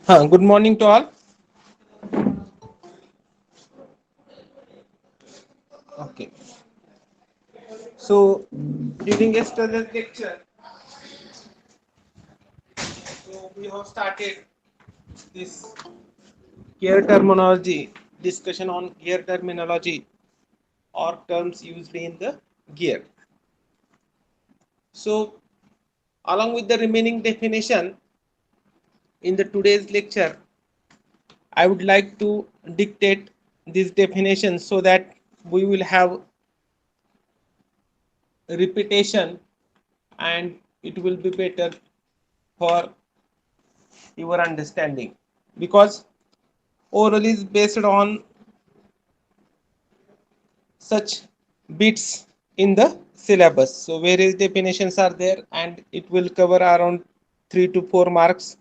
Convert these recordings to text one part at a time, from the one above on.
Good morning to all. Okay. So during yesterday's lecture, we have started this gear terminology discussion on gear terminology or terms used in the gear. So along with the remaining definition in the today's lecture, I would like to dictate this definition so that we will have repetition and it will be better for your understanding, because oral is based on such bits in the syllabus. So various definitions are there and it will cover around 3 to 4 marks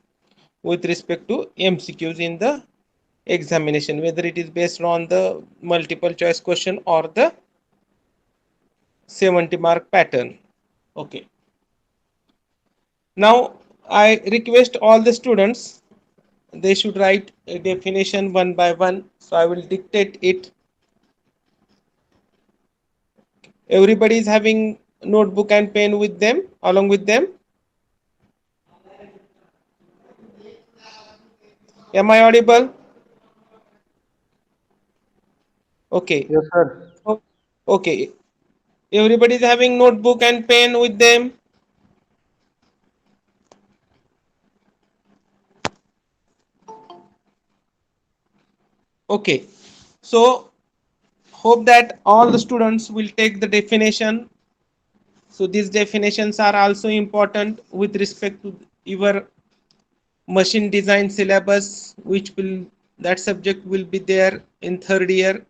with respect to MCQs in the examination, whether it is based on the multiple choice question or the 70 mark pattern. Okay. Now I request all the students, they should write a definition one by one. So I will dictate it. Everybody is having notebook and pen with them, along with them. Am I audible? Okay. Yes, sir. Okay. Everybody is having notebook and pen with them. Okay. So hope that all the students will take the definition. So these definitions are also important with respect to your machine design syllabus, which will that subject will be there in third year,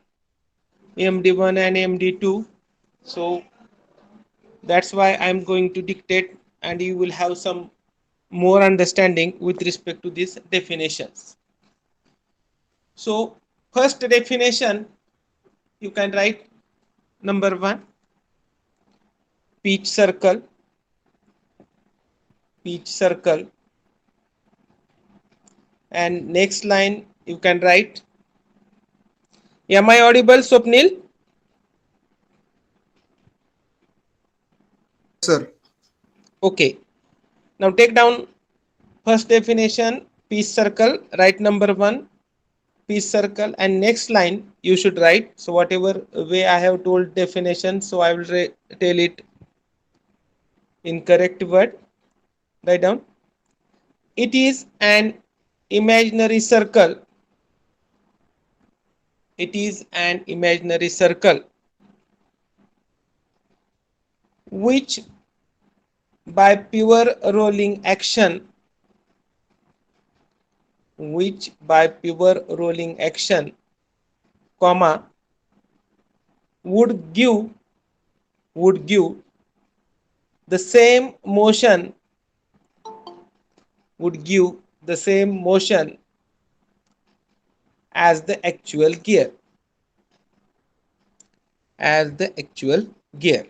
MD1 and MD2. So that's why I'm going to dictate and you will have some more understanding with respect to these definitions. So first definition, you can write number one, pitch circle. Pitch circle. And next line you can write, am I audible, Swapnil? Sir. Okay. Now take down first definition, pitch circle, write number one, pitch circle, and next line you should write. So whatever way I have told definition, so I will tell it in correct word. Write down. It is an imaginary circle. It is an imaginary circle which by pure rolling action, which by pure rolling action, comma, would give would give the same motion, would give the same motion as the actual gear, as the actual gear.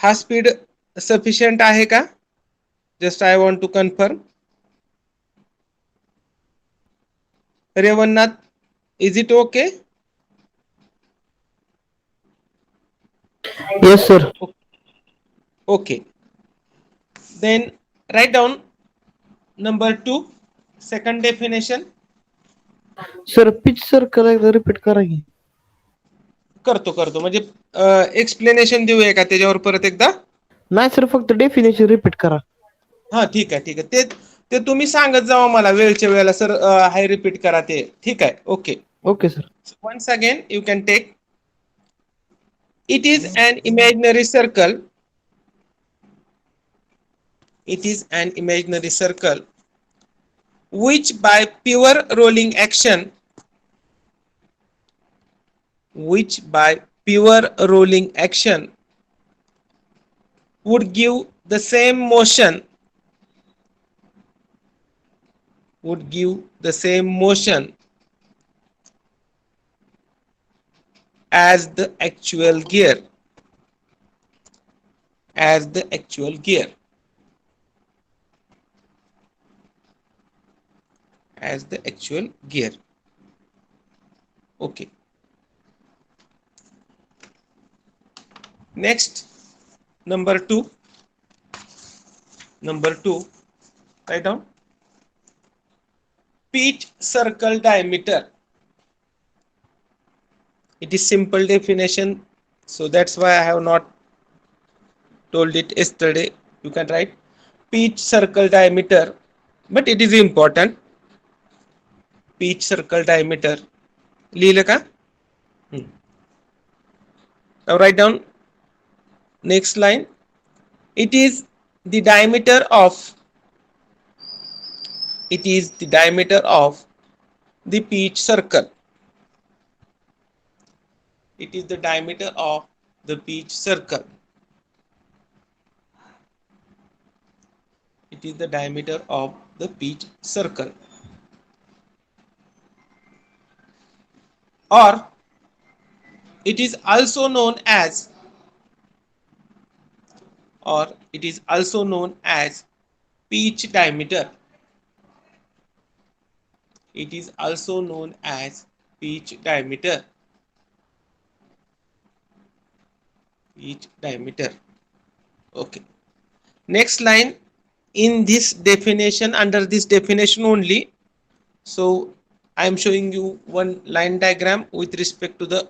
हा speed sufficient आहे का? Just I want to confirm. Revannath, is it okay? Yes, sir. Okay. Then write down number two, second definition. Sir pitch circle एकदा repeat करा की. करतो म्हणजे explanation देऊया का त्याच्यावर परत एकदा? नाही सर, फक्त डेफिनेशन रिपीट करा. हा ठीक आहे. ते तुम्ही सांगत जावा मला वेळच्या वेळेला, सर हाय रिपीट करा ते. ठीक आहे. Okay. Okay sir. Once again you can take, it is an imaginary circle. It is an imaginary circle which by pure rolling action, which by pure rolling action would give the same motion, would give the same motion as the actual gear, as the actual gear. as the actual gear. Okay. Next, number two. Number two, write down pitch circle diameter. It is simple definition, so that's why I have not told it yesterday. You can write pitch circle diameter, but it is important. Pitch circle diameter. लिहिलं का? Now write down next line. It is the diameter of the pitch circle. It is the diameter of the pitch circle. It is the diameter of the pitch circle. Or it is also known as pitch diameter. It is also known as pitch diameter. Pitch diameter. Okay. Next line, in this definition, under this definition only, so I am showing you one line diagram with respect to the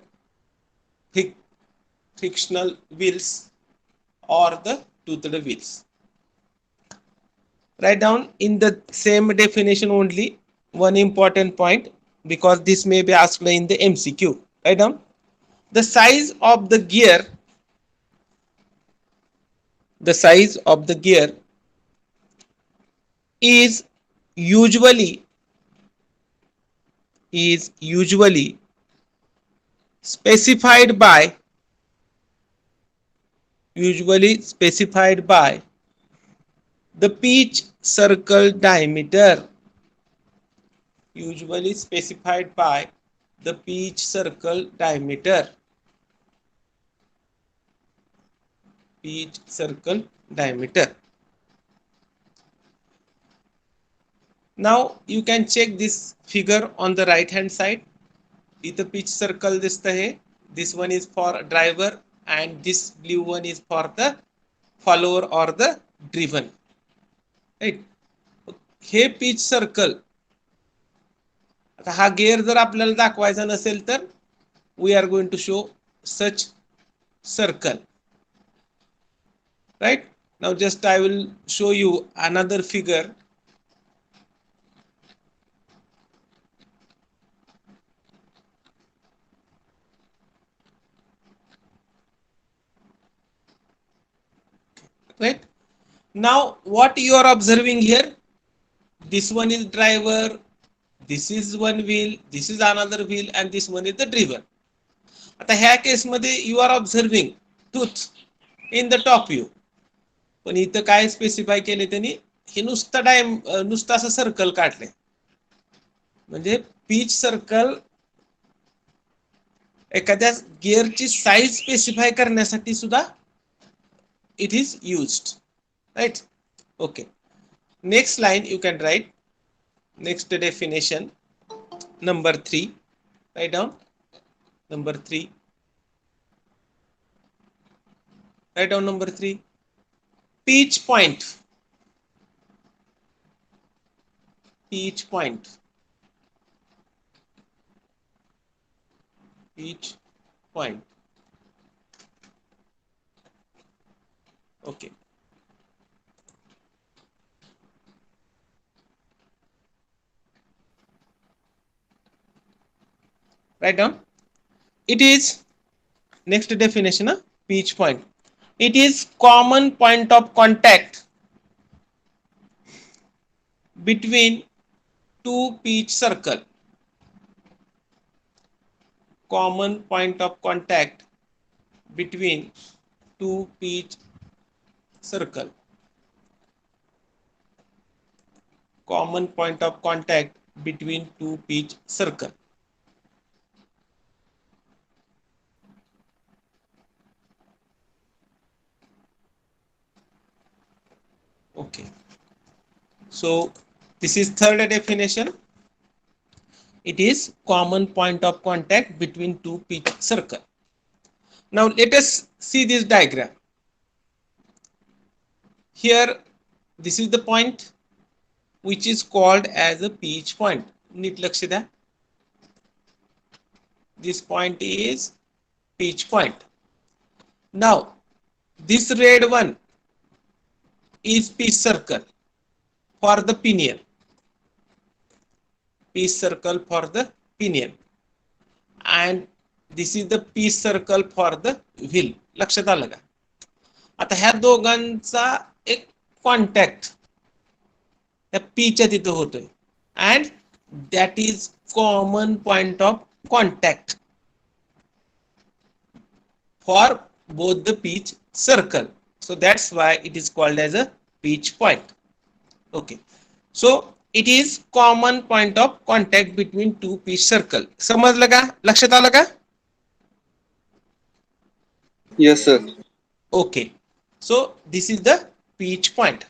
frictional wheels or the toothed wheels. Write down in the same definition only one important point, because this may be asked in the MCQ. Write down the size of the gear. The size of the gear is usually specified by the pitch circle diameter. Usually specified by the pitch circle diameter. Pitch circle diameter. Now you can check this figure on the right hand side. इथं pitch circle दिसत आहे. This one is for driver and this blue one is for the follower or the driven. Right? Hey pitch circle. आता हा gear जर आपल्याला दाखवायचा नसेल तर we are going to show such circle. Right? Now just I will show you another figure. Right? Now what you are observing here, this one is driver, this is one wheel, this is another wheel, and this one is the driver. आता ह्या case मध्ये you are observing tooth in the top view. पण इथं काय specify केले त्यांनी, हे नुसतं असं सर्कल काढले. म्हणजे पिच सर्कल एखाद्या गिअरची साईज स्पेसिफाय करण्यासाठी सुद्धा it is used. Right? Okay. Next line you can write. Next definition. Number 3. Write down. Number 3. Write down number 3. Pitch point. Pitch point. Pitch point. Okay. Write down. It is, next definition, pitch point. It is common point of contact between two pitch circle. Common point of contact between two pitch circle. Common point of contact between two pitch circle. Okay. So this is third definition. It is common point of contact between two pitch circle. Now let us see this diagram. Here, this is the point which is called as a pitch point. नीट लक्ष द्या. This point is pitch point. Now, this red one is pitch circle for the pinion. Pitch circle for the pinion. And this is the pitch circle for the wheel. लक्षात आलं का? आता ह्या दोघांचा एक कॉन्टॅक्ट त्या पीच्या तिथे होतोय and that is common point of contact for both the pitch circle. So that's why it is called as a pitch point. Okay. So it is common point of contact between two pitch circle. समजलं का? लक्षात आलं का? Yes, sir. Okay. So this is the pitch point.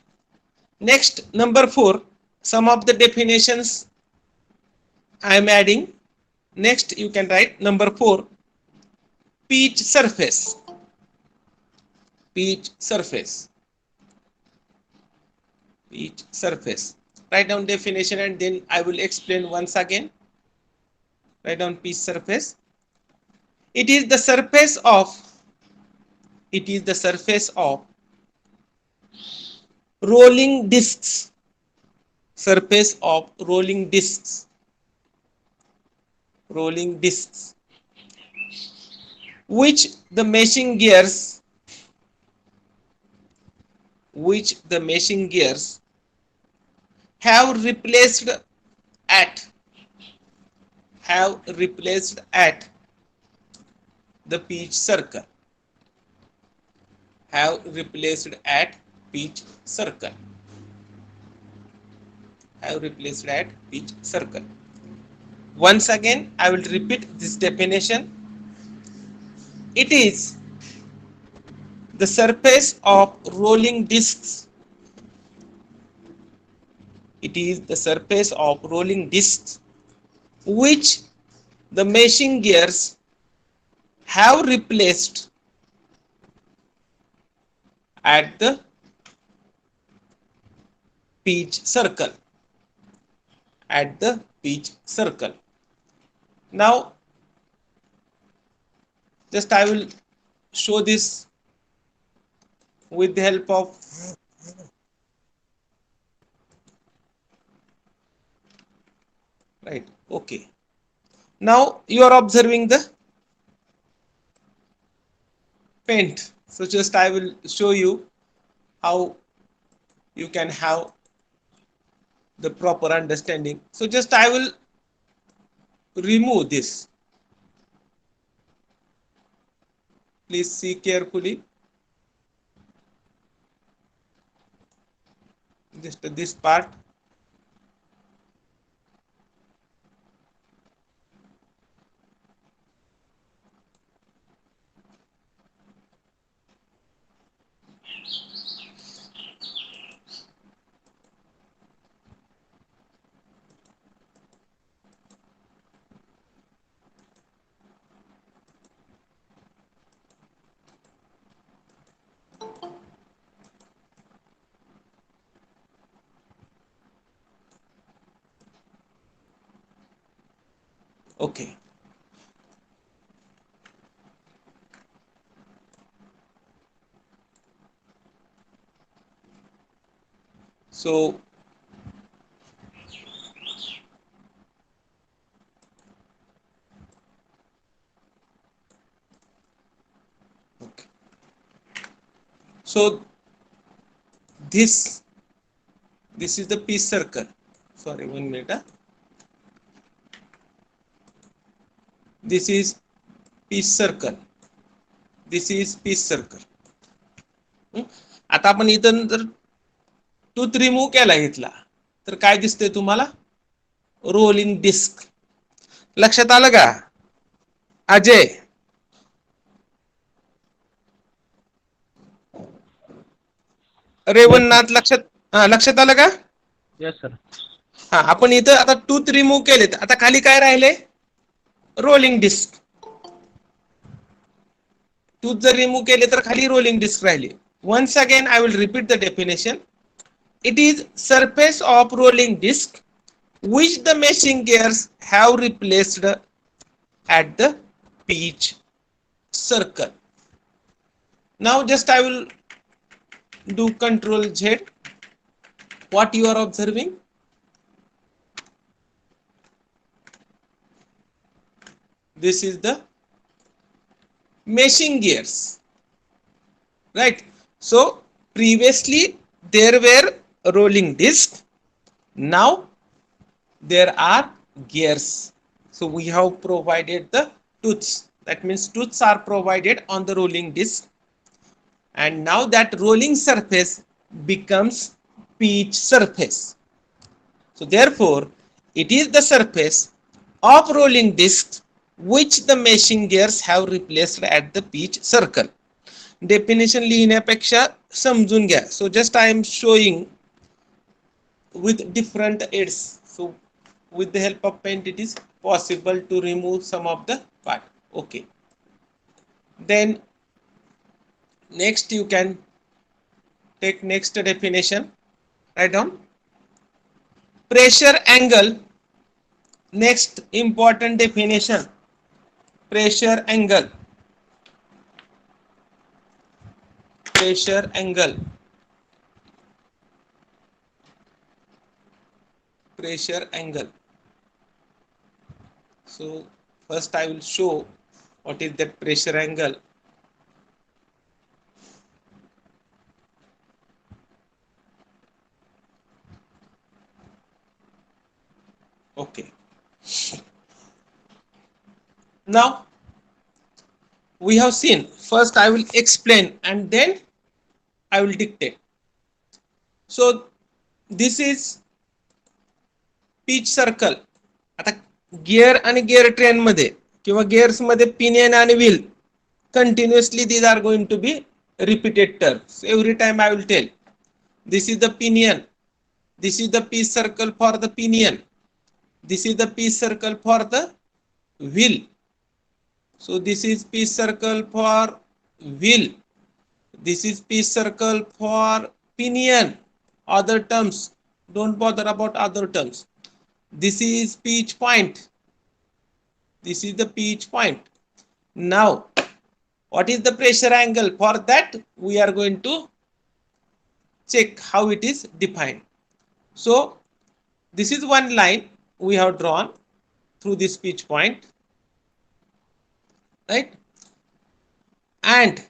Next, number 4, some of the definitions I am adding. Next, you can write number 4, pitch surface. Pitch surface. Pitch surface. Write down definition and then I will explain once again. Write down pitch surface. It is the surface of rolling discs. Surface of rolling discs. Rolling discs. Which the meshing gears have replaced at the pitch circle. Have replaced at pitch circle. Once again, I will repeat this definition. It is the surface of rolling discs. It is the surface of rolling discs which the meshing gears have replaced at the pitch circle. Now, just I will show this with the help of right. Okay. Now you are observing the paint. So just I will show you how you can have the proper understanding. So just I will remove this. Please see carefully. Just this part. Okay. So okay. So this is the pitch circle. Sorry, 1 minute. This is pitch circle. This is pitch circle. आता आपण इथं जर tooth remove केला घेतला तर काय दिसतंय तुम्हाला? Rolling disc. लक्षात आलं का अजय? रेवणनाथ लक्षात आलं का? Yes, sir. हा, आपण इथं आता टूथ रिमूव्ह केलेत, आता खाली काय राहिले? Rolling disc. टूथ जर रिमूव्ह केले तर खाली रोलिंग डिस्क राहिली. Once again I will repeat the definition. It is surface of rolling disc which the meshing gears have replaced at the pitch circle. Now just I will do Control Z. What you are observing? This is the meshing gears, right? So previously there were rolling discs. Now there are gears. So we have provided the tooths. That means tooths are provided on the rolling disc. And now that rolling surface becomes pitch surface. So therefore, it is the surface of rolling discs which the meshing gears have replaced at the pitch circle. Definition लिहिण्यापेक्षा समजून घ्या. So just I am showing with different aids. So with the help of paint it is possible to remove some of the part. Okay. Then next you can take next definition. Write down. Pressure angle. Next important definition. Pressure angle. Pressure angle. Pressure angle. So first I will show what is that pressure angle. Okay. Now we have seen. First I will explain and then I will dictate. So this is pitch circle. आता gear आणि gear train मध्ये किंवा gears मध्ये pinion आणि wheel continuously these are going to be repeated terms. Every time I will tell this is the pinion, this is the pitch circle for the pinion, this is the pitch circle for the wheel. So this is pitch circle for wheel, this is pitch circle for pinion. Other terms, don't bother about other terms. This is pitch point, this is the pitch point. Now what is the pressure angle? For that we are going to check how it is defined. So this is one line we have drawn through this pitch point, right? And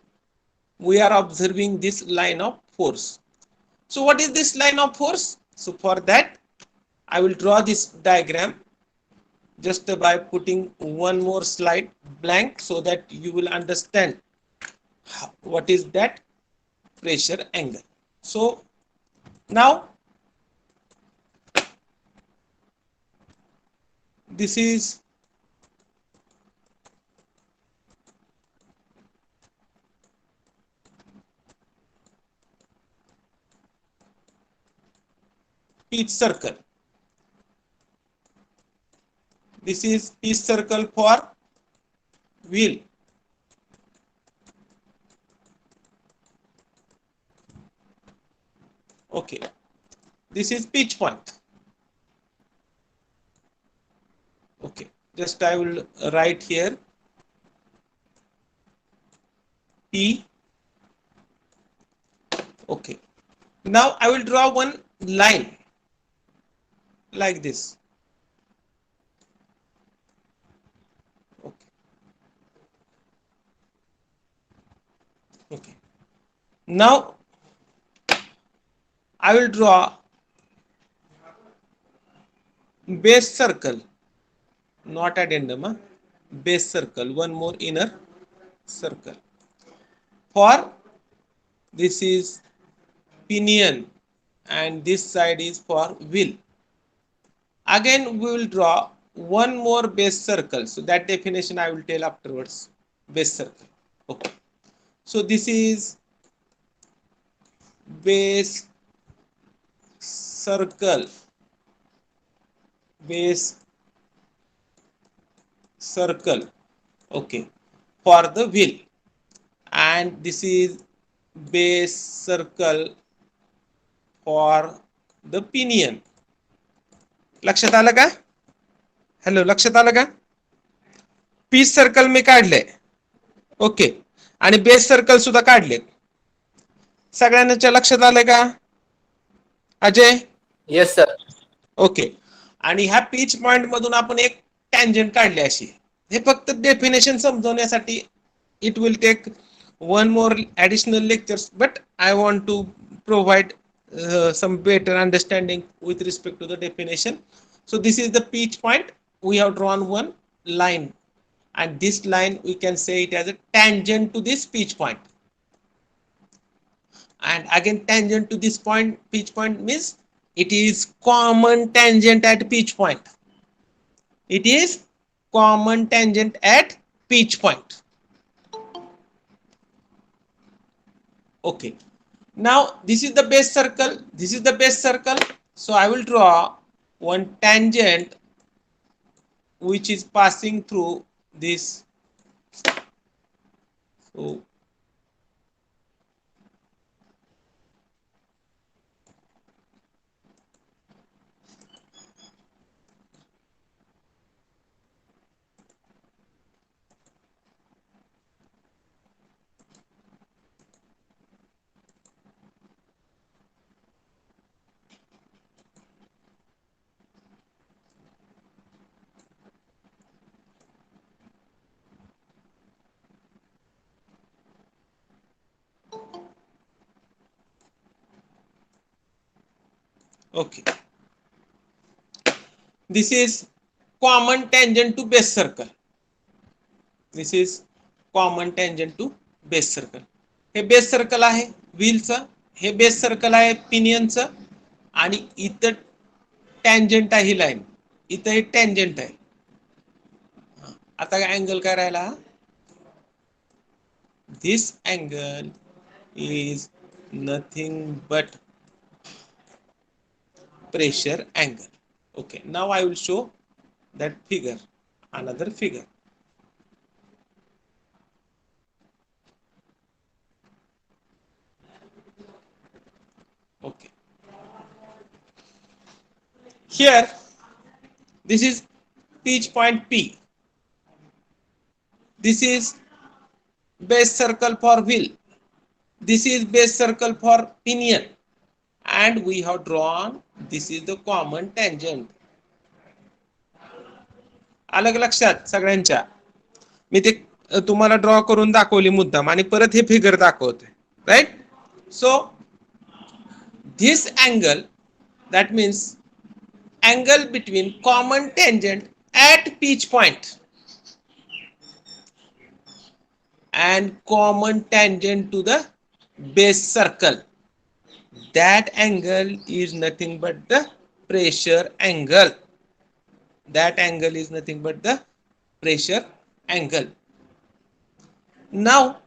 we are observing this line of force. So what is this line of force? So for that I will draw this diagram just by putting one more slide blank so that you will understand what is that pressure angle. So now this is pitch circle. This is pitch circle for wheel. Okay, this is pitch point. Okay, just I will write here P. Okay, now I will draw one line like this. Okay. Okay. Now I will draw base circle, not addendum, base circle, one more inner circle. For this is pinion and this side is for wheel. Again we will draw one more base circle. So that definition I will tell afterwards. Base circle. Okay. So this is base circle base circle, okay, for the wheel, and this is base circle for the pinion. लक्षात आलं का? Hello, लक्षात आलं का? Peach circle मी काढले, okay, आणि base circle सुद्धा काढले. सगळ्यांच्या लक्षात आलंय का अजय? Yes sir. ओके. आणि ह्या पीच पॉइंट मधून आपण एक टँजंट काढली अशी. हे फक्त डेफिनेशन समजवण्यासाठी. It will take one more additional lectures, but I want to provide some better understanding with respect to the definition. So this is the pitch point. We have drawn one line, and this line we can say it as a tangent to this pitch point. And again, tangent to this point, pitch point means it is common tangent at pitch point. It is common tangent at pitch point. Okay, now this is the base circle, this is the base circle, so I will draw one tangent which is passing through this. So okay, this is common tangent to base circle. This is common tangent to base circle. हे base circle आहे व्हीलचं, हे base circle आहे पिनियनचं, आणि इथं tangent आहे ही line, इथं हे tangent आहे. आता अँगल काय राहिला? This angle is nothing but pressure angle. Okay, now I will show that figure, another figure. Okay, here this is pitch point P. This is base circle for wheel. This is base circle for pinion, and we have drawn, this is the common tangent. अलग लक्षात सगळ्यांच्या? मी ते तुम्हाला draw करून दाखवली मुद्दाम, आणि परत हे फिगर दाखवते, right? So this angle, that means angle between common tangent at pitch point and common tangent to the base circle, that angle is nothing but the pressure angle. That angle is nothing but the pressure angle. Now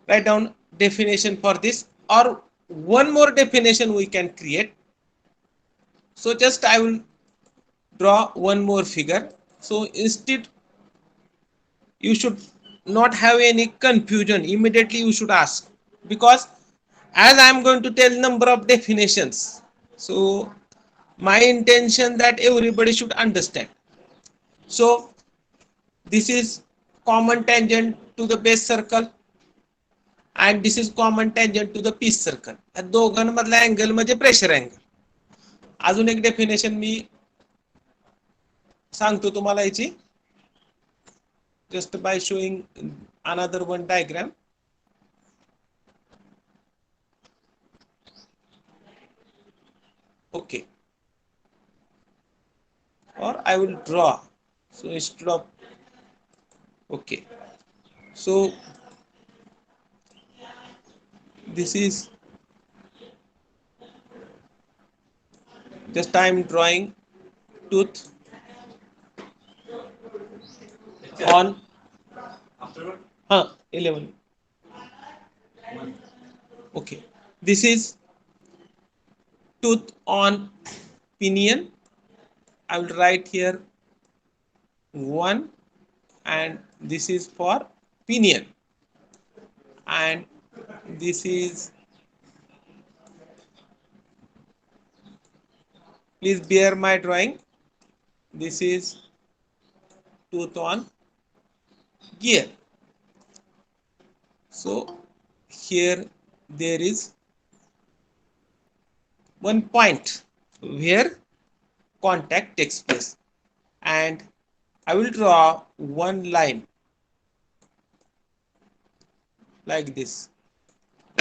write down definition for this, or one more definition we can create. So just I will draw one more figure. So instead, you should not have any confusion. Immediately you should ask, because as I am going to tell number of definitions, so my intention that everybody should understand. So this is common tangent to the base circle, and this is common tangent to the pitch circle. या दोघांमधला angle म्हणजे pressure angle. अजून एक definition मी सांगतो तुम्हाला याची, just by showing another one diagram. Okay, or I will draw. So instead of, okay, so this is just I am drawing tooth on 11. Okay, this is tooth on pinion, I will write here 1, and this is for pinion, and this is, please bear my drawing, this is tooth on gear. So here there is one point where contact takes place, and I will draw one line like this.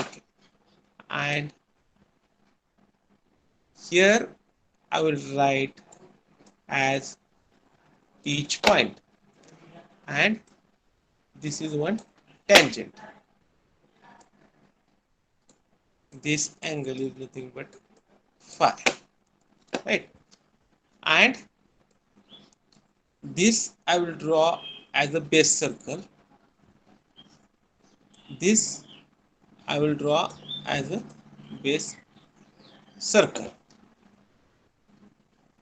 Okay. And here I will write as each point, and this is one tangent. This angle is nothing but phi, right? And this I will draw as a base circle. This I will draw as a base circle.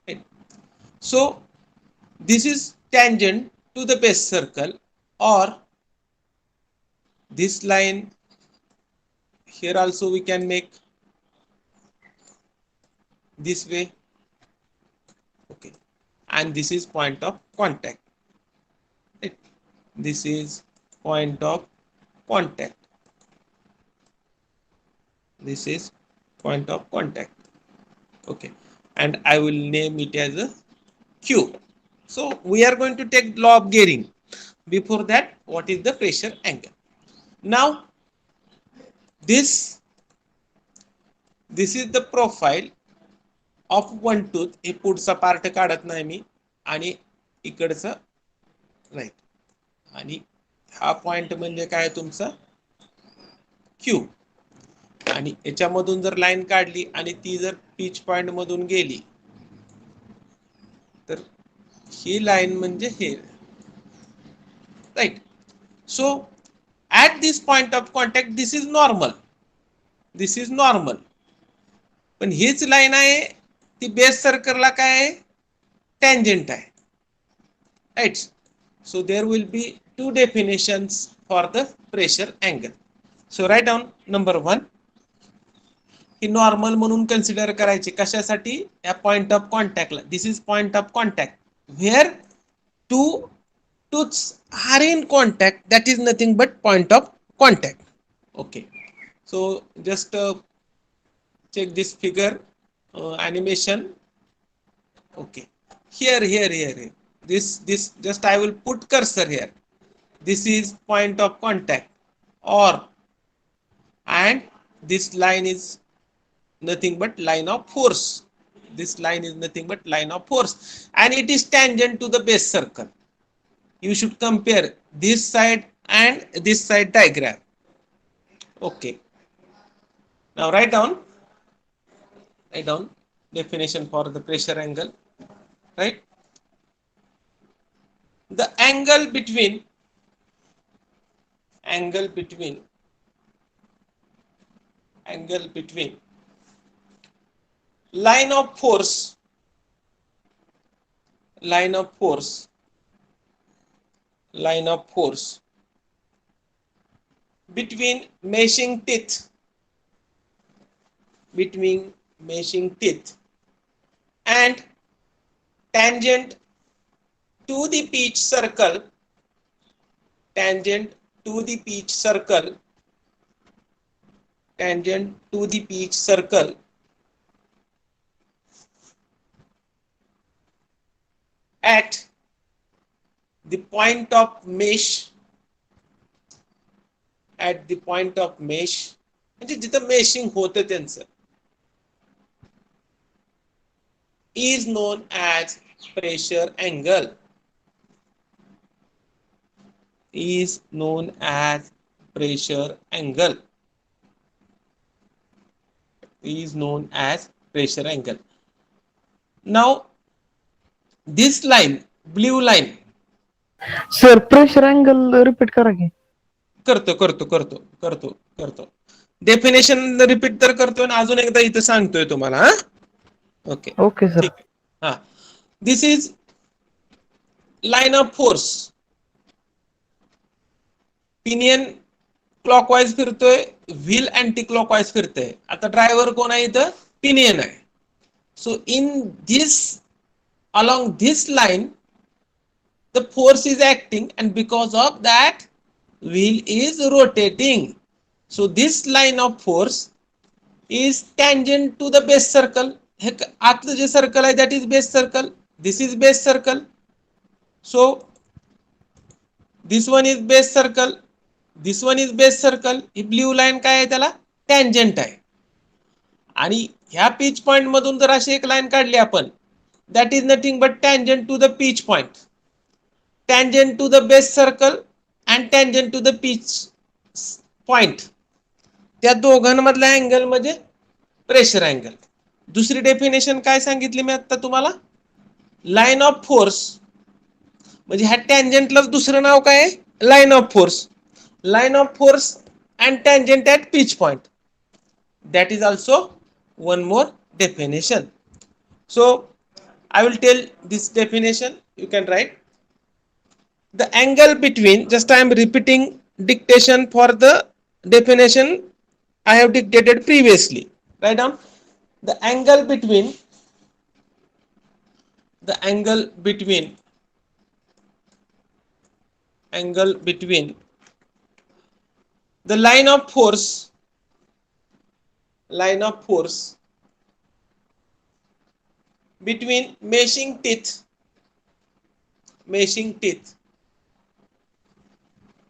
Right? So this is tangent to the base circle, or this line here also we can make this way. Okay, and this is point of contact. Right? This is point of contact. This is point of contact. Okay, and I will name it as a Q. So we are going to take law of gearing. Before that, what is the pressure angle? Now this is the profile of one tooth. हे पुढचा part काढत नाही मी, आणि इकडचं right, आणि हा point म्हणजे काय तुमचा Q, आणि याच्यामधून जर लाईन काढली आणि ती जर पिच पॉइंट मधून गेली तर ही लाईन म्हणजे हे, right. So at this point of contact this is normal, this is normal, पण हीच लाईन आहे ती बेस सर्कलला काय आहे, tangent आहे, right? So there will be two definitions for the pressure angle. So write down number 1, ही normal म्हणून consider करायची कशासाठी, या पॉइंट ऑफ कॉन्टॅक्टला. This is point of contact where two tooths are in contact, that is nothing but point of contact. Okay, so just check this figure, animation. Okay, here this just I will put cursor here. This is point of contact, or and this line is nothing but line of force. This line is nothing but line of force, and it is tangent to the base circle. You should compare this side and this side diagram. Okay, now write down definition for the pressure angle. Right, the angle between line of force between meshing teeth and tangent to the pitch circle, at the point of mesh, म्हणजे जिथं meshing होतं त्यांचं, is known as pressure angle. Is known as pressure angle. Is known as pressure angle. Now this line, blue line. Sir pressure angle repeat करा की. करतो definition repeat तर करतो आणि अजून एकदा इथं सांगतोय तुम्हाला. Okay okay sir. हा, This is line of force. Pinion clockwise फिरतोय, व्हील अँटी क्लॉकवाइज फिरतोय. आता ड्रायव्हर कोण आहे इथं? पिनियन आहे. So in this along this line the force is acting, and because of that wheel is rotating. So this line of force is tangent to the base circle. हे आतलं जे circle आहे that is base circle. This is base circle. So this one is base circle. This one is base circle. He blue line काय आहे? त्याला tangent आहे. आणि ह्या pitch point मधून जर अशी एक लाईन काढली आपण, that is nothing but tangent to the pitch point, tangent to the base circle and tangent to the pitch point. त्या दोघांमधला अँगल म्हणजे प्रेशर अँगल. दुसरी डेफिनेशन काय सांगितली मी आता तुम्हाला? लाईन ऑफ फोर्स म्हणजे ह्या टँजंटला दुसरं नाव काय आहे? Line of force. Line of force and tangent at pitch point. That is also one more definition. So I will tell this definition. You can write the angle between. Just I am repeating dictation for the definition I have dictated previously. Write down the angle between the line of force between meshing teeth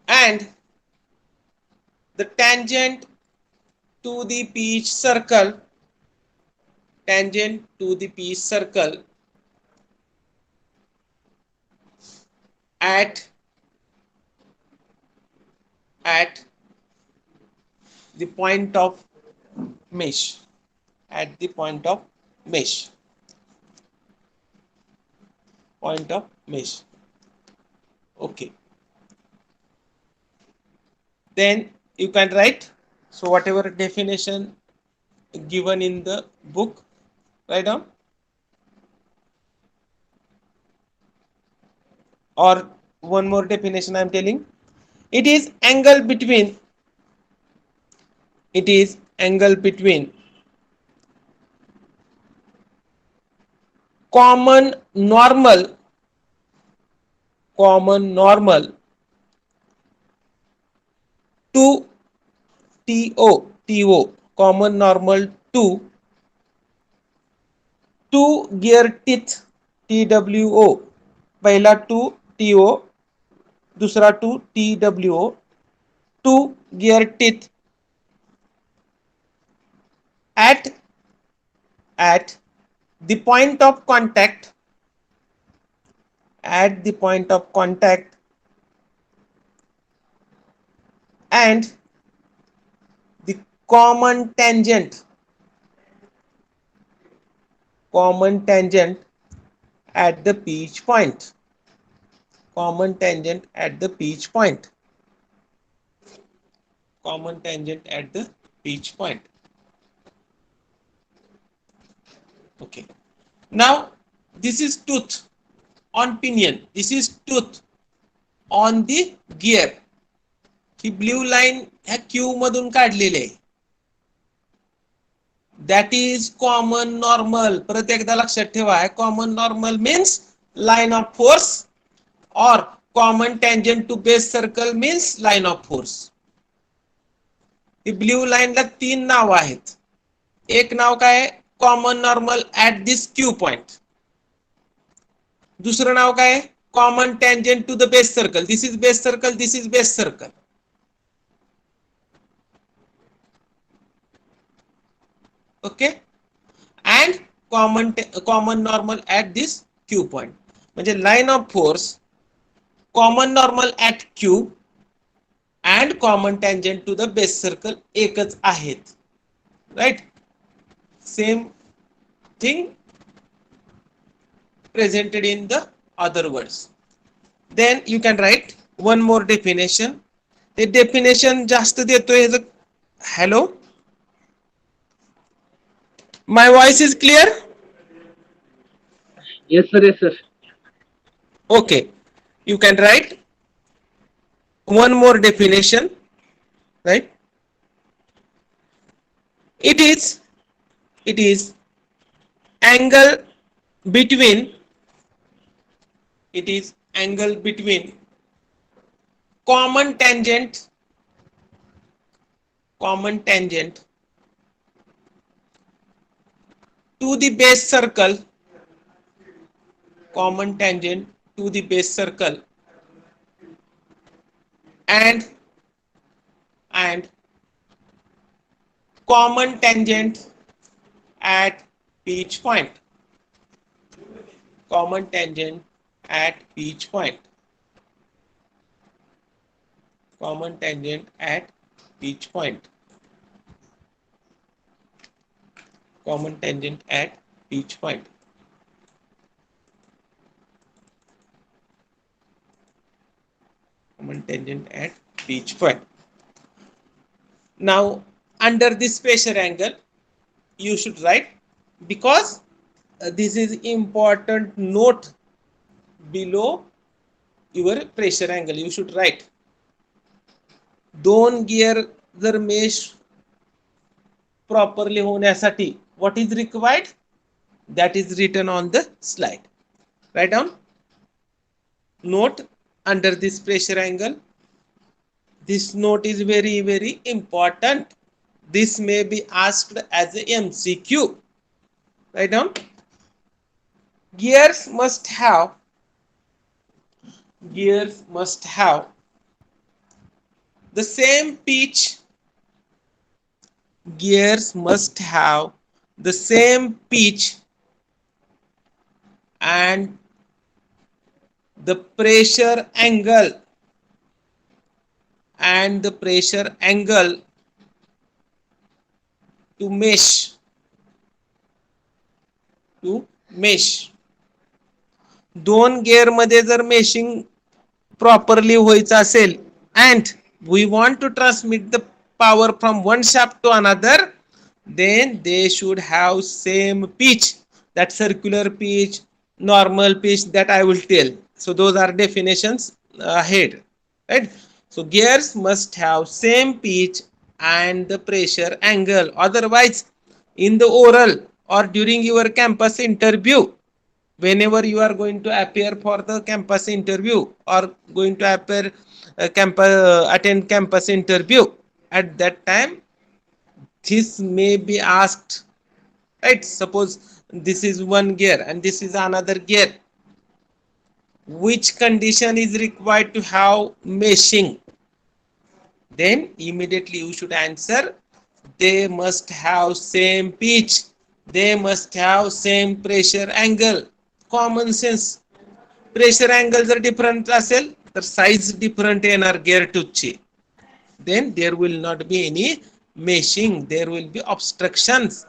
and the tangent to the pitch circle, at the point of mesh. Okay, then you can write. So whatever definition given in the book, write down. Or one more definition I am telling. It is angle between common normal to TO, common normal to two gear teeth TWO. पहिला 2 TO, दूसरा 2 TWO. two gear teeth at the point of contact, and the common tangent at the pitch point. Okay, now this is tooth on pinion, this is tooth on the gear. ही blue line ह्या Q मधून काढलेली आहे. That is common normal. परत एकदा लक्षात ठेवा, common normal means line of force और common tangent to base circle means line of force. ही ब्ल्यू लाईनला 3 नाव आहेत. एक नाव काय? Common normal at this Q point. दुसरं नाव काय? Common tangent to the base circle. This is base circle, this is base circle. Okay, and common normal at this Q point. म्हणजे line of force, common normal at Q and common tangent to the base circle एकच आहेत. Right, same thing presented in the other words. Then you can write one more definition. ते definition जास्त देतोय. Hello, my voice is clear? Yes, sir. Yes, sir. Okay, you can write one more definition, right? It is it is angle between it is angle between common tangent common tangent to the base circle common tangent to the base circle and and common tangent at each point common tangent at each point common tangent at each point common tangent at each point common tangent at each point. Now under this pressure angle you should write, because this is important note below your pressure angle, you should write दोन gear जर mesh properly होण्यासाठी what is required, that is written on the slide. Write down note under this pressure angle. This note is very very important. This may be asked as a MCQ. Write down gears must have the same pitch. Gears must have the same pitch and the pressure angle to mesh. दोन gear मध्ये जर meshing properly व्हायचं असेल and we want to transmit the power from one shaft to another, then they should have same pitch, that circular pitch, normal pitch, that I will tell. So those are definitions ahead, right? So gears must have same pitch and the pressure angle. Otherwise in the oral or during your campus interview, whenever you are going to appear for the campus interview or going to appear attend campus interview, at that time this may be asked, right? Suppose this is one gear and this is another gear, which condition is required to have meshing? Then immediately you should answer they must have same pitch, they must have same pressure angle. Common sense. Pressure angle जर different असेल तर size different येणार gear टूथची, then there will not be any meshing, there will be obstructions,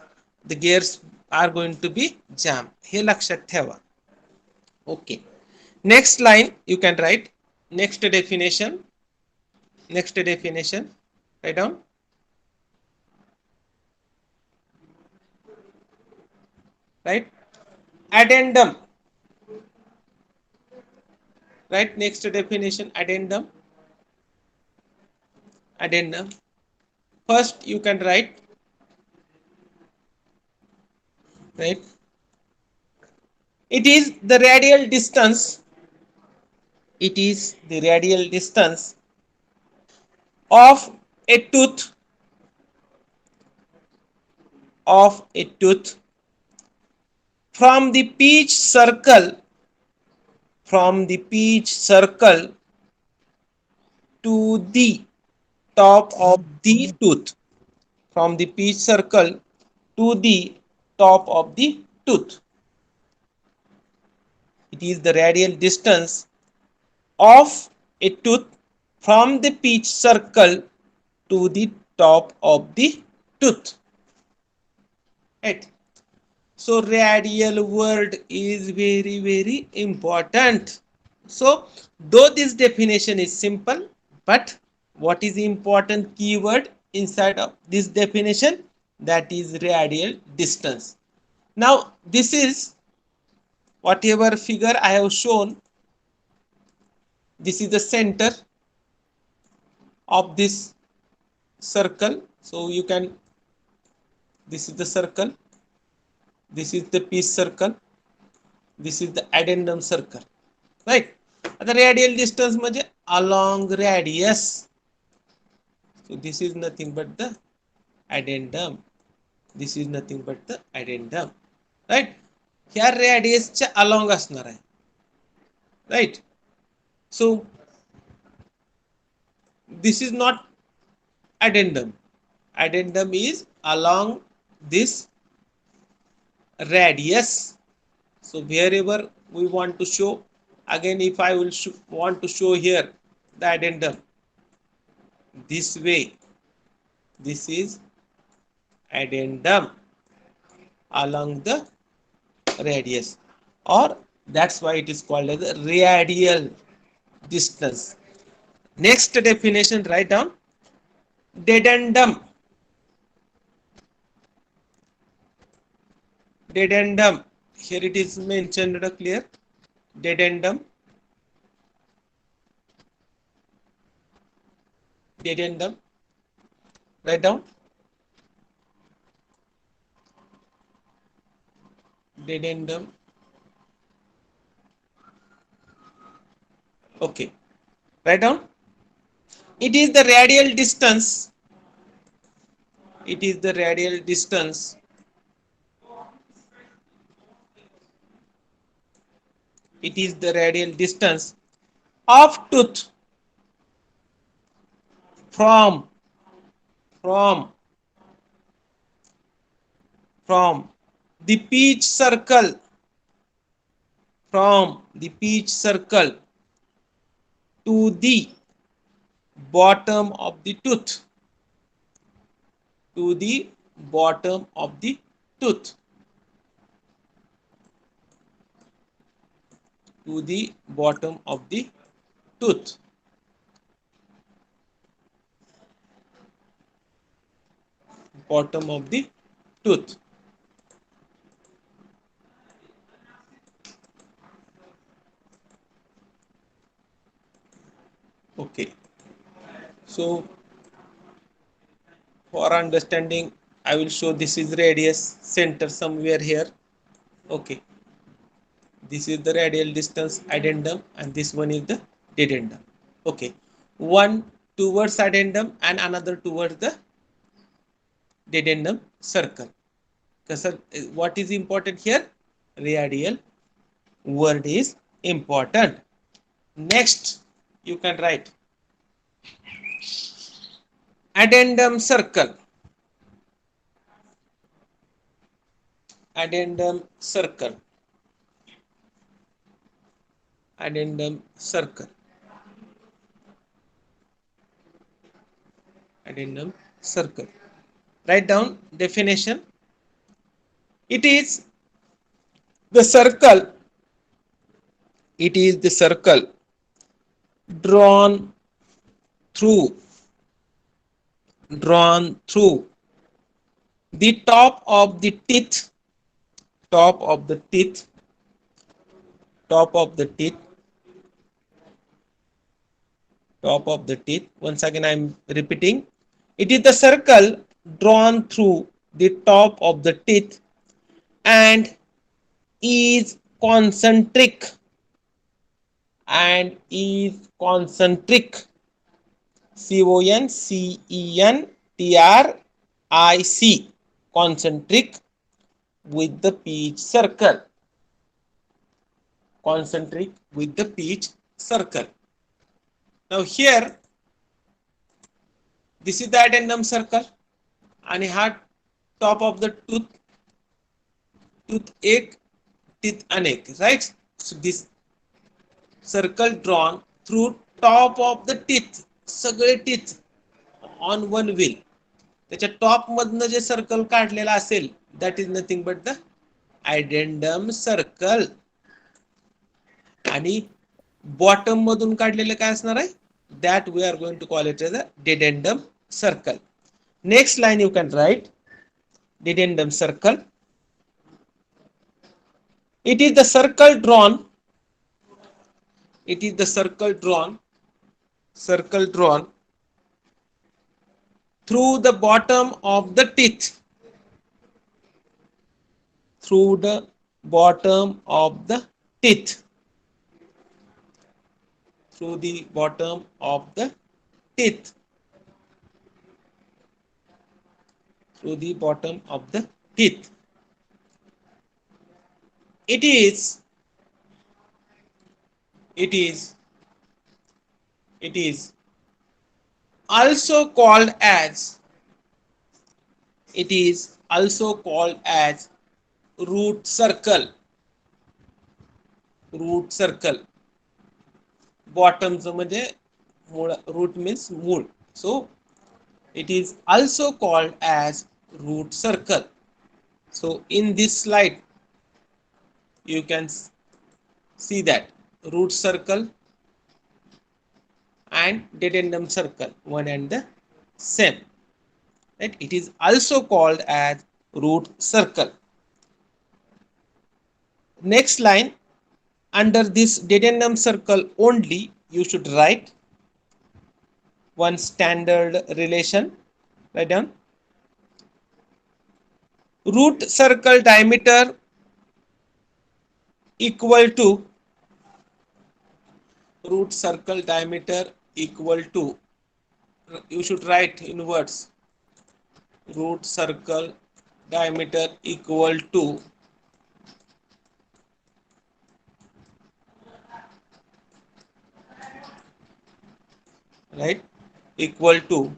the gears are going to be jammed. हे लक्षात ठेवा. Okay, next line you can write next definition write down right addendum, right? Next definition addendum. First you can write, right, it is the radial distance of a tooth from the pitch circle to the top of the tooth, from the pitch circle to the top of the tooth. It is the radial distance of a tooth from the pitch circle to the top of the tooth. Right. So radial word is very very important. So though this definition is simple, but what is the important keyword inside of this definition? That is radial distance. Now this is whatever figure I have shown, this is the center of this circle. So you can, this is the circle, this is the pitch circle, this is the addendum circle, right? The radial distance म्हणजे along radius. So this is nothing but the addendum, this is nothing but the addendum, right? ह्या radius च्या along असणार आहे, right? So this is not addendum, addendum is along this radius. So wherever we want to show, again if I will want to show here the addendum this way, this is addendum along the radius, or that's why it is called as the radial distance. Next definition, write down dedendum. Dedendum, here it is mentioned clear, dedendum, dedendum, write down dedendum. Okay, write down, it is the radial distance, it is the radial distance it is the radial distance of tooth from the pitch circle, from the pitch circle to the bottom of the tooth, to the bottom of the tooth, to the bottom of the tooth. Bottom of the tooth. Okay. So for understanding, I will show this is radius center somewhere here. Okay. This is the radial distance addendum and this one is the dedendum. Okay. One towards addendum and another towards the dedendum circle. What is important here? Radial word is important. Next, you can write addendum circle. Addendum circle. Addendum circle. Addendum circle. Write down definition. It is the circle. It is the circle drawn through the top of the teeth, top of the teeth, top of the teeth, top of the teeth. Once again I am repeating, it is the circle drawn through the top of the teeth and is concentric, and is concentric, CONCENTRIC, concentric with the pitch circle, concentric with the pitch circle. Now here this is the addendum circle आणि हा top of the tooth एक teeth अनेक, right? So this circle drawn through top of the teeth, सगळे teeth on one wheel. त्याच्या top मधनं जे circle काढलेला असेल that is nothing but the addendum circle. आणि बॉटम मधून काढलेलं काय असणार आहे? That we are going to call it as a dedendum circle. Next line you can write dedendum circle It is the circle drawn. It is the circle drawn through the bottom of the teeth. Through the bottom of the teeth. Through the bottom of the teeth. Through the bottom of the teeth. It is also called as it is also called as root circle. Root circle. Bottom म्हणजे root means मूळ. So it is also called as root circle. So in this slide you can see that root circle and dedendum circle one and the same. Right? It is also called as root circle. Next line, under this dedendum circle only you should write one standard relation. Write down root circle diameter equal to root circle diameter equal to, you should write in words, root circle diameter equal to right equal to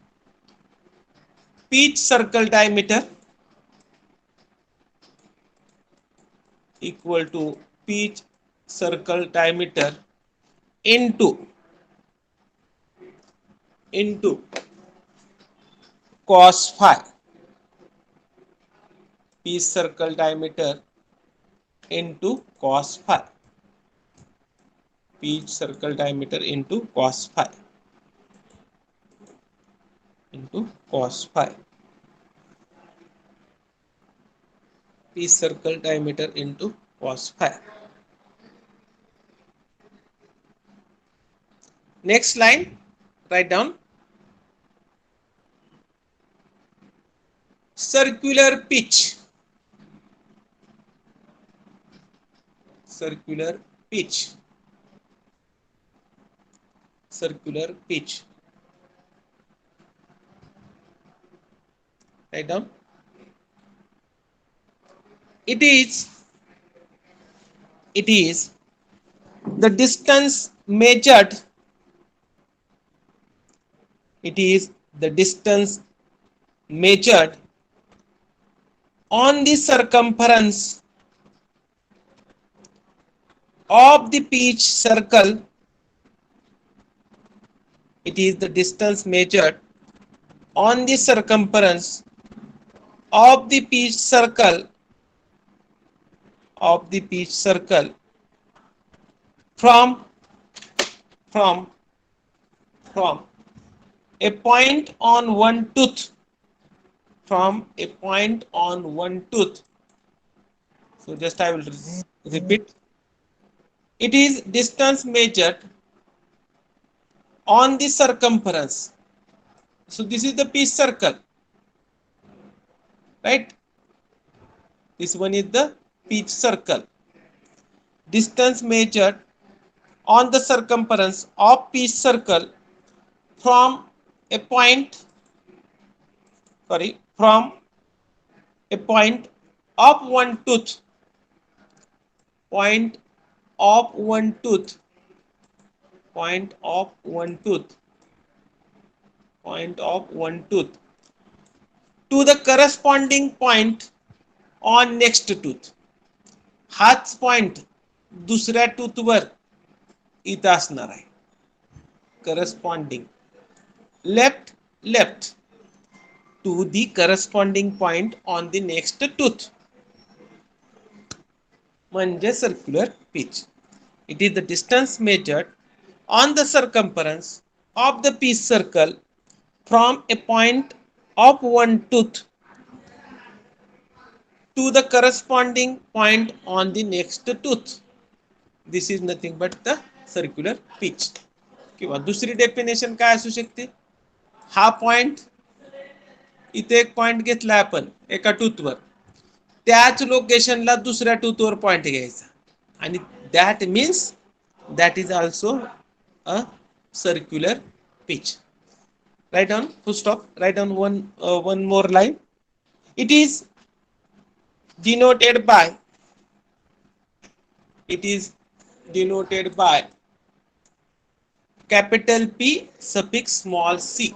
pitch circle diameter equal to pitch circle diameter into cos phi. Pitch circle diameter into cos phi. Pitch circle diameter into cos phi. Into cos phi. Pitch circle diameter into cos phi. Next line, write down circular pitch. Circular pitch. Circular pitch. Write down. It is the distance measured. It is the distance measured on the circumference of the pitch circle. It is the distance measured on the circumference of the pitch circle from a point on one tooth. From a point on one tooth. So just I will repeat. It is distance measured on the circumference. So this is the pitch circle, right? This one is the pitch circle. Distance measured on the circumference of pitch circle from a point, from a point of one tooth. Point of one tooth. Point of one tooth. Point of one tooth to the corresponding point on next tooth. हाच point दुसऱ्या tooth वर इथं असणार आहे. Corresponding left to the corresponding point on the next tooth. म्हणजे circular pitch. It is the distance measured on the circumference of the pitch circle from a point of one tooth to the corresponding point on the next tooth. This is nothing but the circular pitch. किंवा दुसरी definition काय असू शकते, हा point इथे एक point घेतला आपण एका टूथवर, त्याच लोकेशनला दुसऱ्या टूथवर पॉइंट घ्यायचा आणि that means that is also a circular pitch. Write down full stop. Write down one more line. It is denoted by. It is denoted by capital P suffix small c.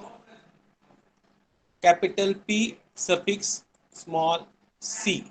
Capital P suffix small c.